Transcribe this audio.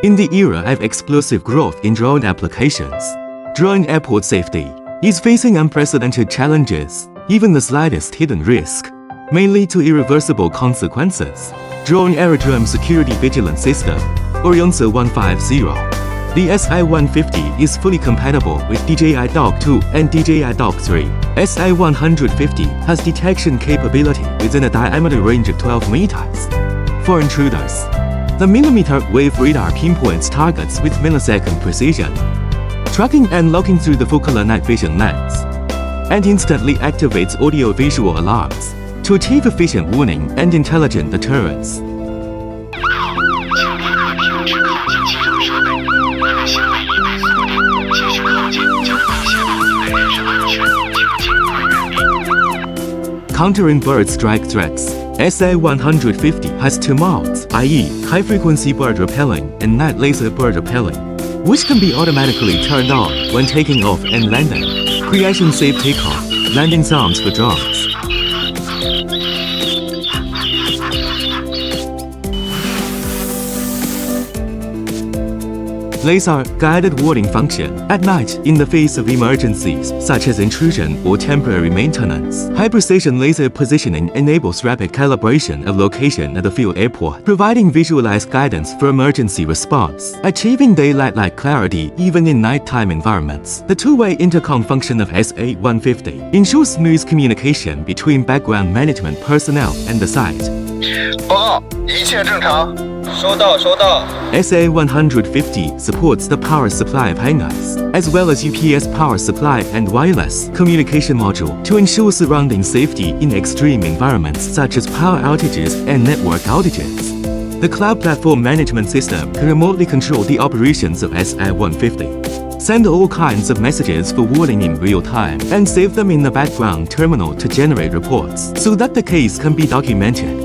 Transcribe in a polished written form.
In the era of explosive growth in drone applications, drone airport safety is facing unprecedented challenges. Even the slightest hidden risk may lead to irreversible consequences. Drone Aerodrome Security Vigilance System, or IONSA 150. The SI-150 is fully compatible with DJI Dock 2 and DJI Dock 3. SI-150 has detection capability within a diameter range of 12 meters. For intruders, the millimeter wave radar pinpoints targets with millisecond precision, tracking and locking through the focal night vision lens, and instantly activates audio-visual alarms to achieve efficient warning and intelligent deterrence. Countering bird strike threats, SI-150 has two modes, i.e. high-frequency bird repelling and night laser bird repelling, which can be automatically turned on when taking off and landing, creating safe takeoff, landing zones for drones. Laser guided warning function at night in the face of emergencies such as intrusion or temporary maintenance. High precision laser positioning enables rapid calibration of location at the field airport, providing visualized guidance for emergency response, achieving daylight-like clarity even in nighttime environments. The two-way intercom function of SA-150 ensures smooth communication between background management personnel and the site. 报告，一切正常。收到，收到。 SA-150 supports the power supply of hangars, as well as UPS power supply and wireless communication module to ensure surrounding safety in extreme environments such as power outages and network outages. The cloud platform management system can remotely control the operations of SA-150, send all kinds of messages for warning in real time, and save them in the background terminal to generate reports so that the case can be documented.